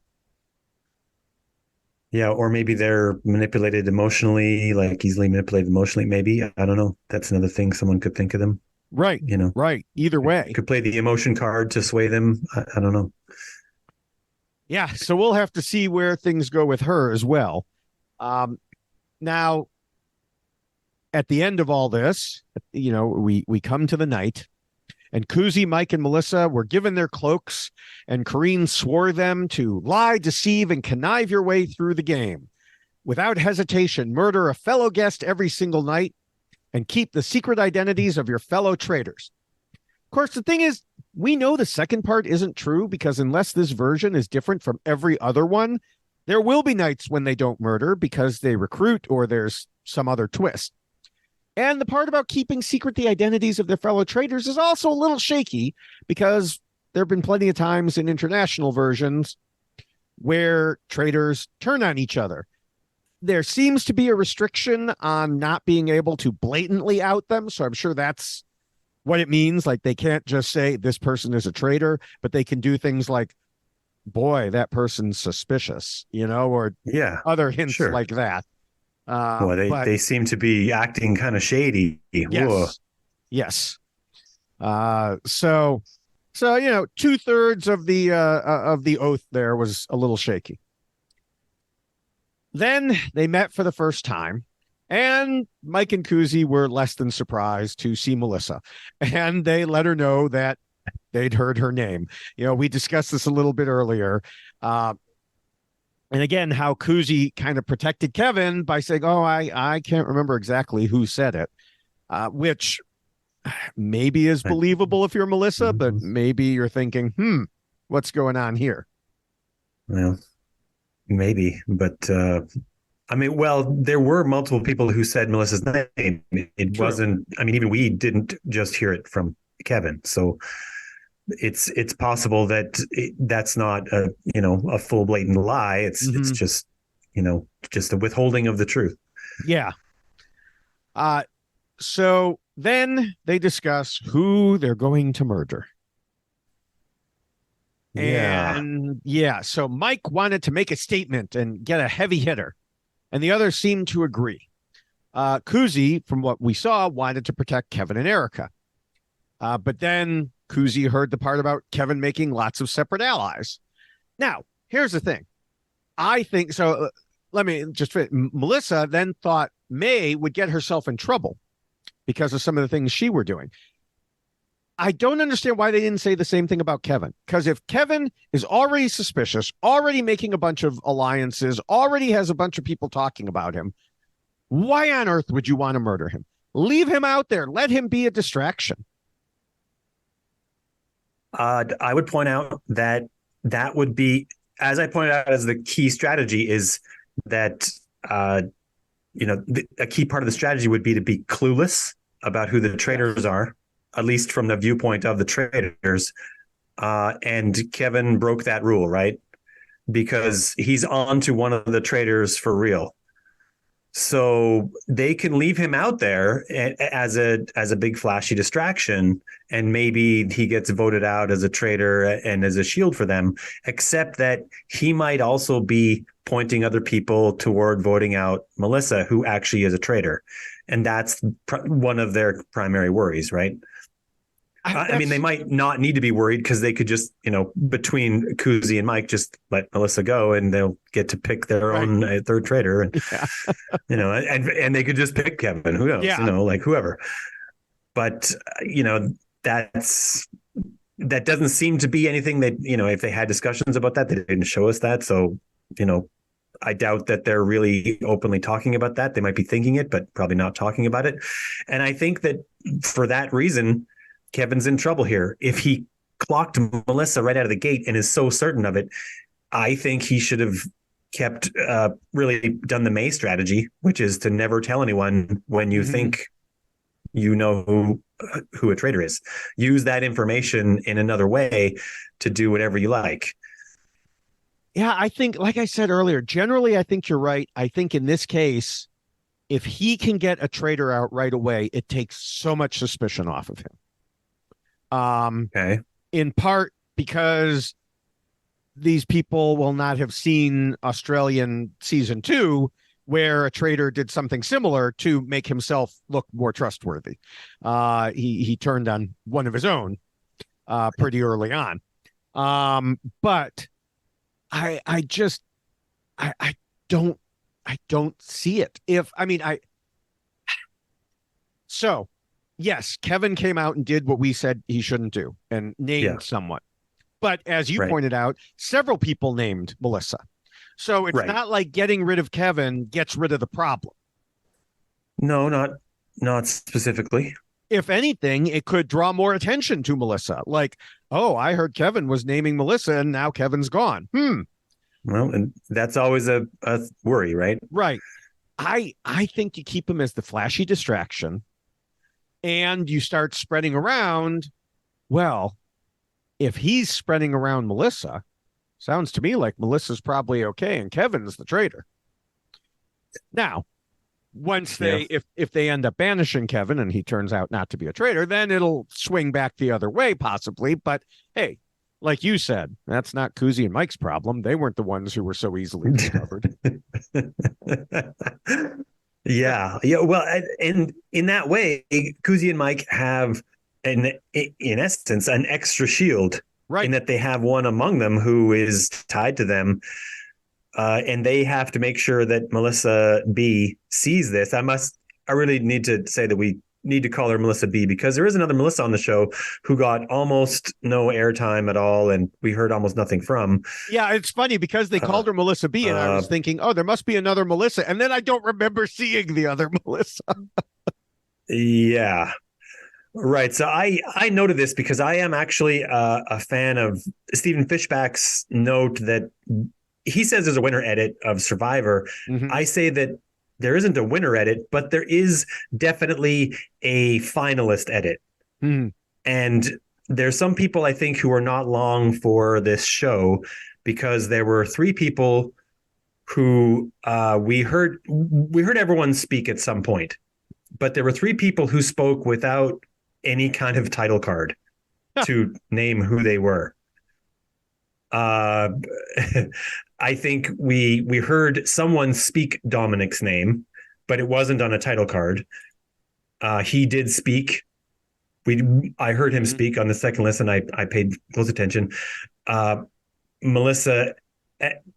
maybe they're manipulated emotionally, like easily manipulated emotionally. Maybe, I don't know. That's another thing someone could think of them. Right. Right. Either way, could play the emotion card to sway them. I don't know. Yeah. So we'll have to see where things go with her as well. Now, at the end of all this, we come to the night, and Kuzi, Mike, and Melissa were given their cloaks, and Corrine swore them to lie, deceive, and connive your way through the game. Without hesitation, murder a fellow guest every single night, and keep the secret identities of your fellow traitors. Of course, the thing is, we know the second part isn't true because unless this version is different from every other one, there will be nights when they don't murder because they recruit or there's some other twist. And the part about keeping secret the identities of their fellow traitors is also a little shaky because there have been plenty of times in international versions where traitors turn on each other. There seems to be a restriction on not being able to blatantly out them. So I'm sure that's what it means. Like they can't just say this person is a traitor, but they can do things like, boy, that person's suspicious, or other hints like that. Well, they seem to be acting kind of shady. Yes. So 2/3 of the oath there was a little shaky. Then they met for the first time, and Mike and Kuzi were less than surprised to see Melissa, and they let her know that they'd heard her name. We discussed this a little bit earlier. And again, how Kuzi kind of protected Kevin by saying, oh, I can't remember exactly who said it, which maybe is believable if you're Melissa, but maybe you're thinking, what's going on here? Well, maybe, but there were multiple people who said Melissa's name. It True. Wasn't, even we didn't just hear it from Kevin. So it's possible that that's not a full blatant lie. It's just a withholding of the truth. Yeah. So then they discuss who they're going to murder. And so Mike wanted to make a statement and get a heavy hitter, and the others seemed to agree. Kuzi, from what we saw, wanted to protect Kevin and Erica. But then Kuzi heard the part about Kevin making lots of separate allies. Now, here's the thing. I think so. Let me just Melissa then thought May would get herself in trouble because of some of the things she were doing. I don't understand why they didn't say the same thing about Kevin. Because if Kevin is already suspicious, already making a bunch of alliances, already has a bunch of people talking about him, why on earth would you want to murder him? Leave him out there. Let him be a distraction. I would point out that would be, as I pointed out, as the key strategy is that, a key part of the strategy would be to be clueless about who the traitors are, at least from the viewpoint of the traitors. And Kevin broke that rule, right? Because he's on to one of the traitors for real. So they can leave him out there as a big flashy distraction, and maybe he gets voted out as a traitor and as a shield for them, except that he might also be pointing other people toward voting out Melissa, who actually is a traitor. And that's one of their primary worries, right? They might not need to be worried because they could just, between Kuzi and Mike, just let Melissa go and they'll get to pick their own third traitor. And, and they could just pick Kevin, who knows, whoever. But, that doesn't seem to be anything that, if they had discussions about that, they didn't show us that. So, I doubt that they're really openly talking about that. They might be thinking it, but probably not talking about it. And I think that for that reason, Kevin's in trouble here. If he clocked Melissa right out of the gate and is so certain of it, I think he should have kept really done the May strategy, which is to never tell anyone when you think you know who a traitor is. Use that information in another way to do whatever you like. Yeah, I think, like I said earlier, generally, I think you're right. I think in this case, if he can get a traitor out right away, it takes so much suspicion off of him. In part because these people will not have seen Australian season 2, where a traitor did something similar to make himself look more trustworthy. He turned on one of his own pretty early on. But I don't see it. So yes, Kevin came out and did what we said he shouldn't do and named someone. But as you pointed out, several people named Melissa. So it's not like getting rid of Kevin gets rid of the problem. No, not specifically. if anything, it could draw more attention to Melissa. Like, oh, I heard Kevin was naming Melissa and now Kevin's gone. Well, and that's always a worry, right? Right. I think you keep him as the flashy distraction and you start spreading around. Well, if he's spreading around Melissa, sounds to me like Melissa's probably okay and Kevin's the traitor. Now, once they if they end up banishing Kevin and he turns out not to be a traitor, then it'll swing back the other way possibly. But hey, like you said, that's not Kuzi and Mike's problem. They weren't the ones who were so easily discovered. Yeah. Well, and in that way, Kuzi and Mike have, in essence, an extra shield, right? In that they have one among them who is tied to them. And they have to make sure that Melissa B sees this. I really need to say that we need to call her Melissa B, because there is another Melissa on the show who got almost no airtime at all, and we heard almost nothing from. Yeah, it's funny because they called her Melissa B, and I was thinking, oh, there must be another Melissa, and then I don't remember seeing the other Melissa. Yeah. Right. So I noted this because I am actually a fan of Stephen Fishback's note that he says there's a winner edit of Survivor. Mm-hmm. I say that there isn't a winner edit, but there is definitely a finalist edit. Mm-hmm. And there's some people, I think, who are not long for this show, because there were 3 people who we heard everyone speak at some point, but there were 3 people who spoke without any kind of title card to name who they were. I think we heard someone speak Dominic's name, but it wasn't on a title card. He did speak. I heard him speak on the second listen. I paid close attention. Melissa,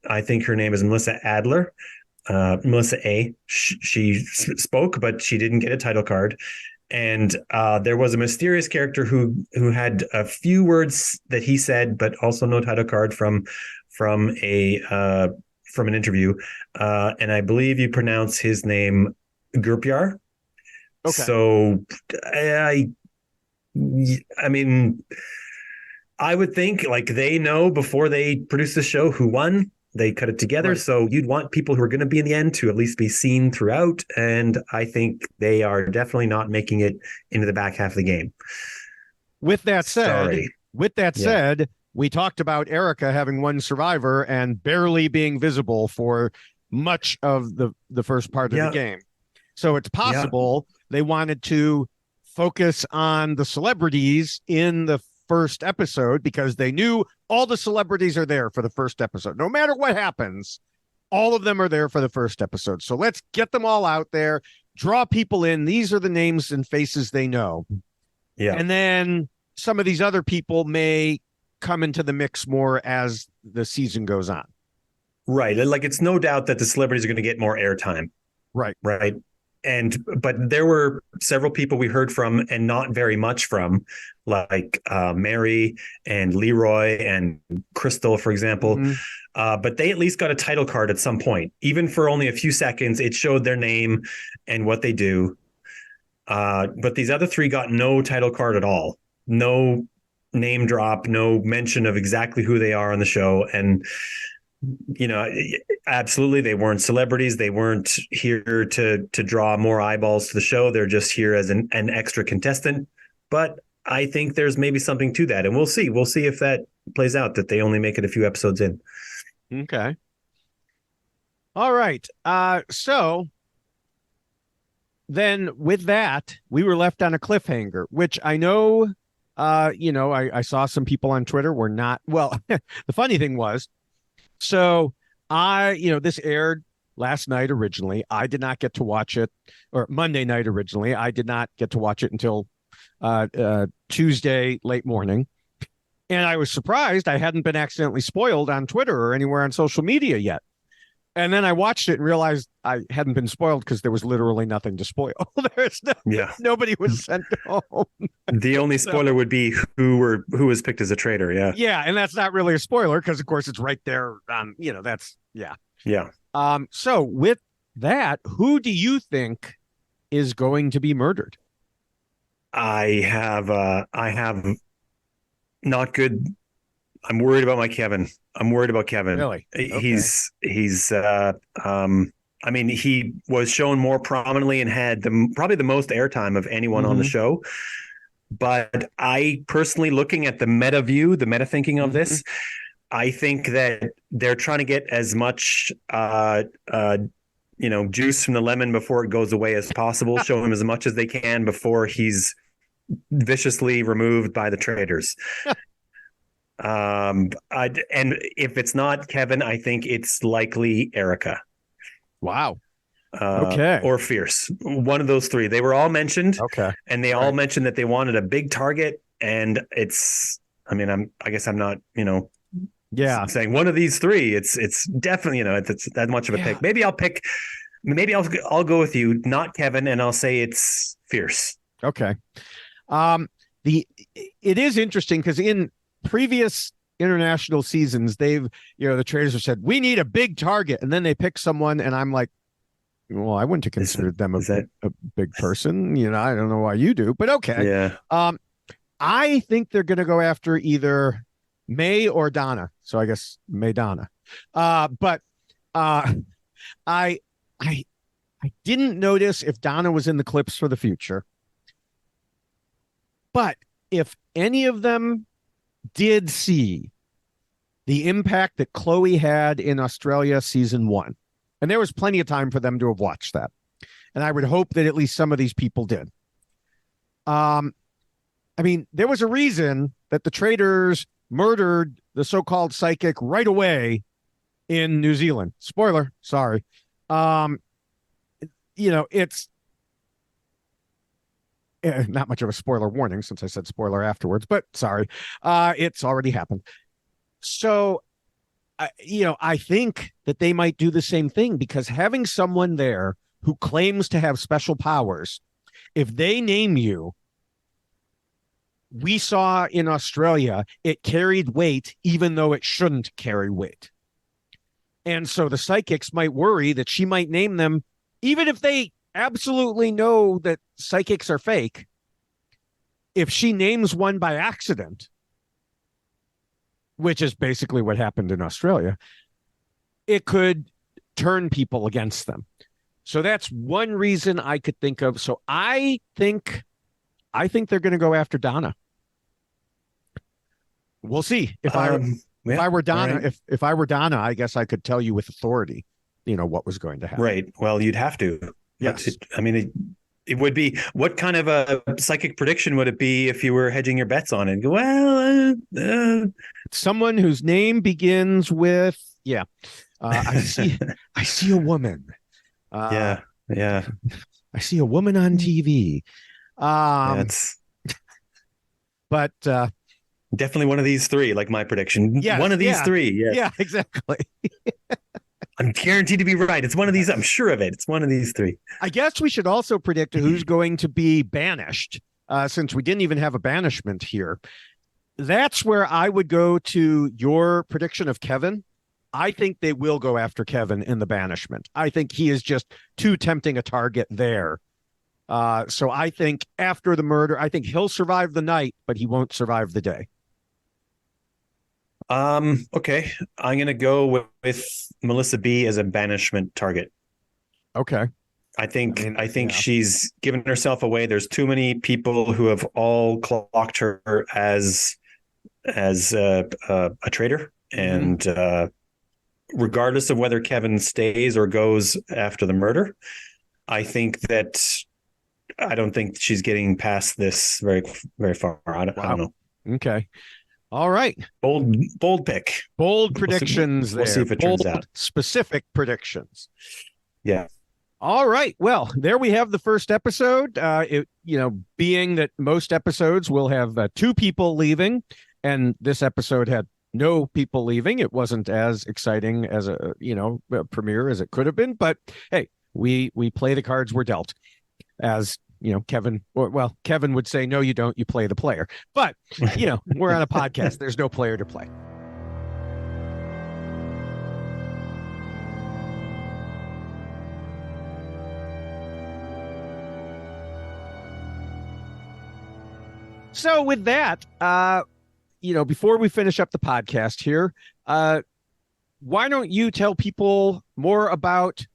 I think her name is Melissa Adler. Melissa A. She spoke, but she didn't get a title card. And there was a mysterious character who had a few words that he said, but also no title card from an interview. And I believe you pronounce his name Gurpyar. Okay. So I mean, I would think like they know before they produce the show who won. They cut it together. Right. So you'd want people who are going to be in the end to at least be seen throughout. And I think they are definitely not making it into the back half of the game. With that said, we talked about Erica having won Survivor and barely being visible for much of the first part of the game. So it's possible they wanted to focus on the celebrities in the first episode because they knew all the celebrities are there for the first episode. No matter what happens, all of them are there for the first episode. So let's get them all out there, draw people in. These are the names and faces they know. Yeah. And then some of these other people may come into the mix more as the season goes on. Right. Like it's no doubt that the celebrities are going to get more airtime. Right. Right. But there were several people we heard from and not very much from, like Mary and Leroy and Crystal, for example. Mm-hmm. But they at least got a title card at some point, even for only a few seconds. It showed their name and what they do. But these other 3 got no title card at all. No name drop, no mention of exactly who they are on the show. And you know, absolutely, they weren't celebrities. They weren't here to draw more eyeballs to the show. They're just here as an extra contestant. But I think there's maybe something to that. And we'll see. We'll see if that plays out, that they only make it a few episodes in. Okay. All right. So then with that, we were left on a cliffhanger, which I know, I saw some people on Twitter were not. Well, the funny thing was, so this aired last night originally. I did not get to watch it, or Monday night originally. I did not get to watch it until Tuesday late morning. And I was surprised I hadn't been accidentally spoiled on Twitter or anywhere on social media yet. And then I watched it and realized I hadn't been spoiled because there was literally nothing to spoil. Nobody was sent home. The only spoiler would be who was picked as a traitor. Yeah. Yeah. And that's not really a spoiler because of course it's right there on, that's, yeah. Yeah. So with that, who do you think is going to be murdered? I have not good. I'm worried about my Kevin. I'm worried about Kevin. Really? Okay. He's I mean, he was shown more prominently and had probably the most airtime of anyone on the show. But I personally, looking at the meta view, the meta thinking of this, I think that they're trying to get as much juice from the lemon before it goes away as possible. Show him as much as they can before he's viciously removed by the traitors. And if it's not Kevin, I think it's likely Erica. Wow. Okay. Or Fierce. One of those three. They were all mentioned. Okay. And they all mentioned that they wanted a big target. And I guess I'm not, saying one of these three. It's definitely, it's that much of a pick. Maybe I'll go with you, not Kevin, and I'll say it's Fierce. Okay. It is interesting because in previous international seasons, the Traitors have said, we need a big target. And then they pick someone and I'm like, well, I wouldn't have considered them a big person. I don't know why you do, but okay. Yeah. I think they're going to go after either May or Donna. So I guess May Donna. But I didn't notice if Donna was in the clips for the future. But if any of them did see the impact that Chloe had in Australia season 1, and there was plenty of time for them to have watched that, and I would hope that at least some of these people did. There was a reason that the Traitors murdered the so-called psychic right away in New Zealand. Spoiler, sorry. It's not much of a spoiler warning since I said spoiler afterwards, but sorry. It's already happened. So, I think that they might do the same thing because having someone there who claims to have special powers, if they name you, we saw in Australia, it carried weight, even though it shouldn't carry weight. And so the psychics might worry that she might name them, even if they absolutely know that psychics are fake. If she names one by accident, which is basically what happened in Australia, it could turn people against them. So that's one reason I could think of. So I think they're going to go after Donna. We'll see. If I were Donna, right. if I were Donna, I guess I could tell you with authority, what was going to happen. Right. Well, you'd have to. Yes. It would be, what kind of a psychic prediction would it be if you were hedging your bets on it? Well, someone whose name begins with, I see a woman. Yeah. I see a woman on TV. But definitely one of these three, like my prediction. Yes, one of these three. Yeah, exactly. I'm guaranteed to be right. It's one of these. I'm sure of it. It's one of these three. I guess we should also predict who's going to be banished, since we didn't even have a banishment here. That's where I would go to your prediction of Kevin. I think they will go after Kevin in the banishment. I think he is just too tempting a target there. So I think after the murder, I think he'll survive the night, but he won't survive the day. Okay. I'm going to go with Melissa B as a banishment target. Okay. I think she's given herself away. There's too many people who have all clocked her as a traitor. And regardless of whether Kevin stays or goes after the murder, I don't think she's getting past this very, very far. I don't know. Okay. All right. Bold pick. Bold predictions. We'll see if it turns out. Specific predictions. Yeah. All right. Well, there we have the first episode. Being that most episodes will have 2 people leaving, and this episode had no people leaving, it wasn't as exciting as a premiere as it could have been. But hey, we play the cards we're dealt. As Kevin would say, no, you don't. You play the player. But, we're on a podcast. There's no player to play. So with that, before we finish up the podcast here, why don't you tell people more about,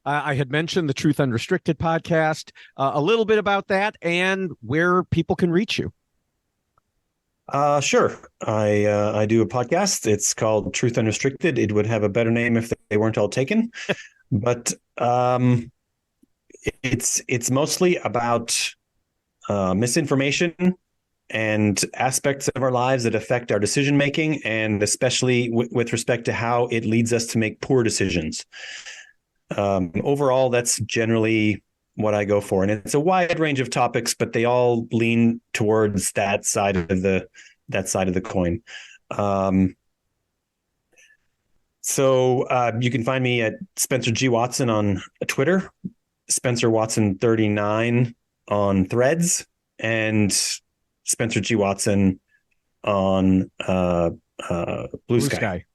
I had mentioned the Truth Unrestricted podcast, a little bit about that and where people can reach you. Sure. I do a podcast. It's called Truth Unrestricted. It would have a better name if they weren't all taken, but it's mostly about misinformation and aspects of our lives that affect our decision making, and especially with respect to how it leads us to make poor decisions. Overall, that's generally what I go for, and it's a wide range of topics, but they all lean towards that side of the coin. So you can find me at Spencer G. Watson on Twitter, Spencer Watson 39 on Threads, and Spencer G. Watson on Blue Sky.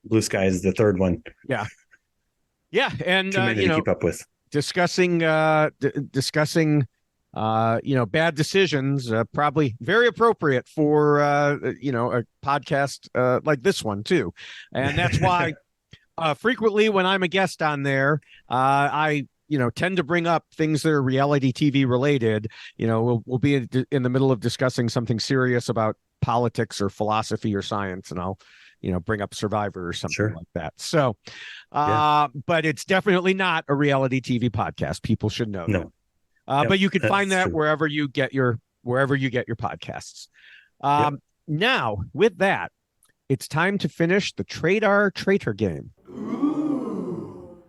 Blue Sky is the third one. Yeah, and Too many to keep up with. Discussing bad decisions, probably very appropriate for a podcast like this one too, and that's why frequently when I'm a guest on there, I tend to bring up things that are reality TV related. We'll be in the middle of discussing something serious about politics or philosophy or science, and I'll bring up Survivor or something like that. So, but it's definitely not a reality TV podcast. People should know that. But you can find that wherever you get your podcasts. Now, with that, it's time to finish the Traitor game. Ooh.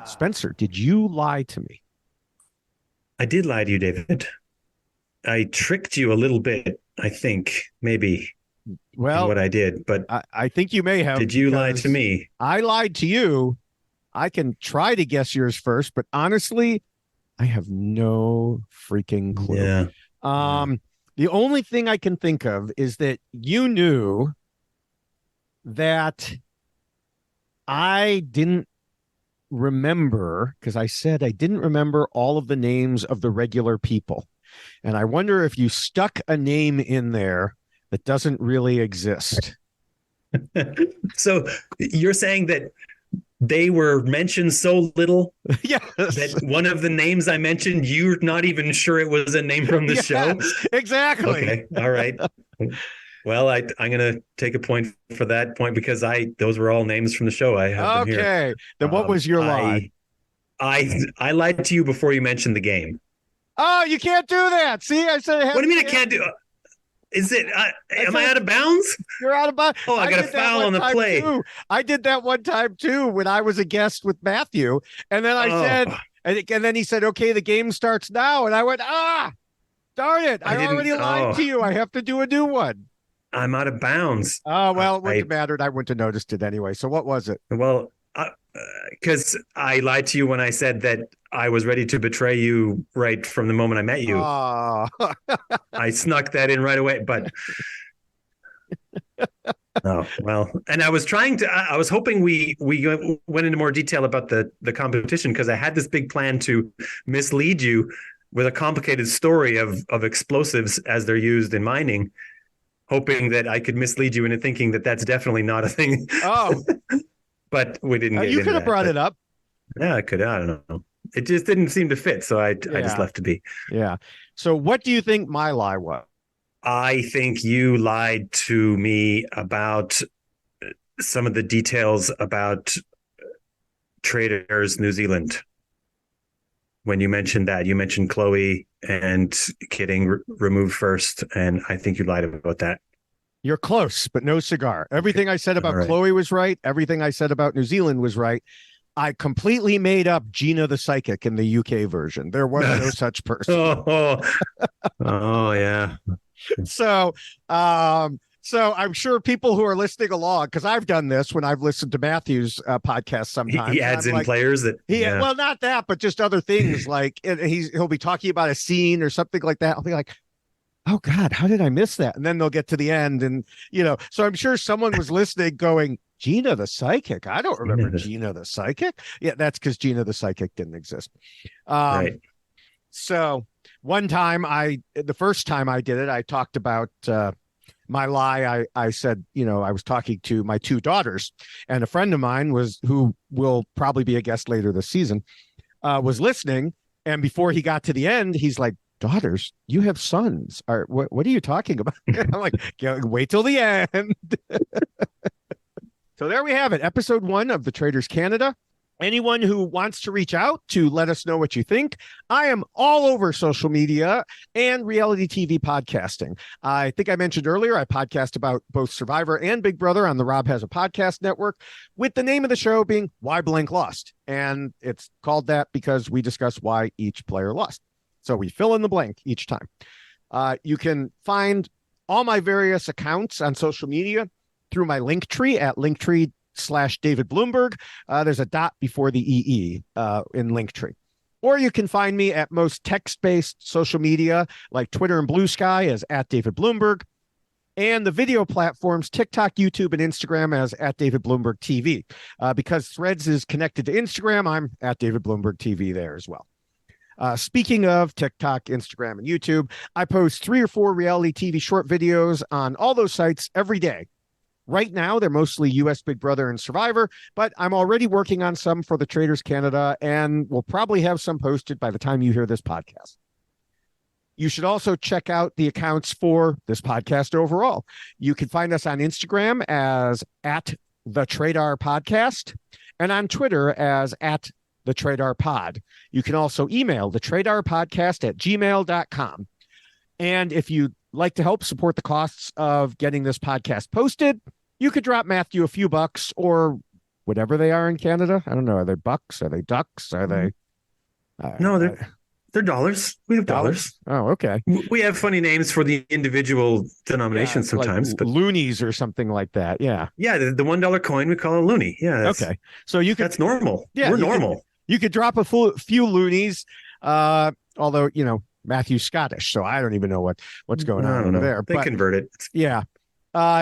Spencer, did you lie to me? I did lie to you, David. I tricked you a little bit, I think, maybe. Well, what I did, but I think you may have. Did you lie to me? I lied to you. I can try to guess yours first, but honestly, I have no freaking clue. Yeah. The only thing I can think of is that you knew that I didn't remember, because I said I didn't remember all of the names of the regular people. And I wonder if you stuck a name in there that doesn't really exist. So you're saying that they were mentioned so little that one of the names I mentioned, you're not even sure it was a name from the show? Exactly. Okay. All right. Well, I'm going to take a point for that point because those were all names from the show. I have them here. Okay. Then what was your lie? I lied to you before you mentioned the game. Oh, you can't do that. See, I said. What do you mean I can't do? Is it? Am I out of bounds? You're out of bounds. Oh, I got a foul on the play. Too. I did that one time too when I was a guest with Matthew, and then I said, and then he said, "Okay, the game starts now," and I went, darn it! I already lied to you. I have to do a new one. I'm out of bounds. Oh well, it wouldn't have mattered. I wouldn't have noticed it anyway. So what was it? Well, because I lied to you when I said that I was ready to betray you right from the moment I met you. Oh. I snuck that in right away, but oh well. And I was hoping we went into more detail about the competition, because I had this big plan to mislead you with a complicated story of explosives as they're used in mining, hoping that I could mislead you into thinking that that's definitely not a thing. Oh. But we didn't get you could have brought it up. Yeah, I could. I don't know. It just didn't seem to fit, so I just left it be. Yeah. So what do you think my lie was? I think you lied to me about some of the details about Traitors New Zealand. When you mentioned that, you mentioned Chloe and Kidding removed first, and I think you lied about that. You're close, but no cigar. Everything I said about Chloe was right. Everything I said about New Zealand was right. I completely made up Gina the Psychic in the UK version. There was no such person. Oh yeah. So I'm sure people who are listening along, because I've done this when I've listened to Matthew's podcast sometimes. He adds in players that. Well, not that, but just other things like he'll be talking about a scene or something like that. I'll be like, oh God, how did I miss that? And then they'll get to the end, and so I'm sure someone was listening going, Gina the Psychic. I don't remember Gina the Psychic. Yeah, that's because Gina the Psychic didn't exist. Right. So, One time the first time I did it, I talked about my lie. I said, I was talking to my two daughters, and a friend of mine who will probably be a guest later this season, was listening. And before he got to the end, he's like, daughters, you have sons. What are you talking about? I'm like, wait till the end. So there we have it. Episode 1 of the Traitors Canada. Anyone who wants to reach out to let us know what you think, I am all over social media and reality TV podcasting. I think I mentioned earlier, I podcast about both Survivor and Big Brother on the Rob Has a Podcast network, with the name of the show being Why Blank Lost. And it's called that because we discuss why each player lost. So we fill in the blank each time. You can find all my various accounts on social media through my link tree at linktree/David Bloomberg. There's a dot before the EE in Linktree. Or you can find me at most text-based social media like Twitter and Blue Sky as at David Bloomberg, and the video platforms TikTok, YouTube, and Instagram as at David Bloomberg TV. Because Threads is connected to Instagram, I'm at David Bloomberg TV there as well. Speaking of TikTok, Instagram, and YouTube, I post 3 or 4 reality TV short videos on all those sites every day. Right now, they're mostly U.S. Big Brother and Survivor, but I'm already working on some for the Traitors Canada, and we'll probably have some posted by the time you hear this podcast. You should also check out the accounts for this podcast overall. You can find us on Instagram as at the Traitors Podcast and on Twitter as at the Traitors Pod. You can also email the Traitors Podcast at gmail.com. And if you'd like to help support the costs of getting this podcast posted, you could drop Matthew a few bucks or whatever they are in Canada. I don't know. Are they bucks? Are they ducks? Are they? No, they're dollars. We have dollars. Oh, okay. We have funny names for the individual denominations sometimes, like but loonies or something like that. Yeah. Yeah, the $1 coin we call a loony. Yeah. Okay. So you could. That's normal. Yeah, we're normal. You could drop a few loonies, although Matthew's Scottish, so I don't even know what's going on over there. They convert it. Yeah.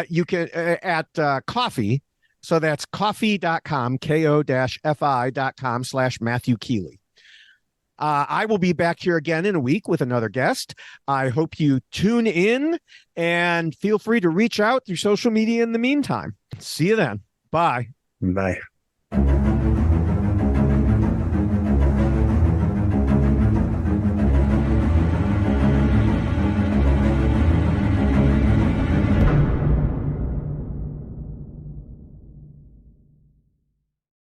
You can at coffee. So that's coffee.com, ko-fi.com/Matthew Keeley. I will be back here again in a week with another guest. I hope you tune in and feel free to reach out through social media in the meantime. See you then. Bye. Bye.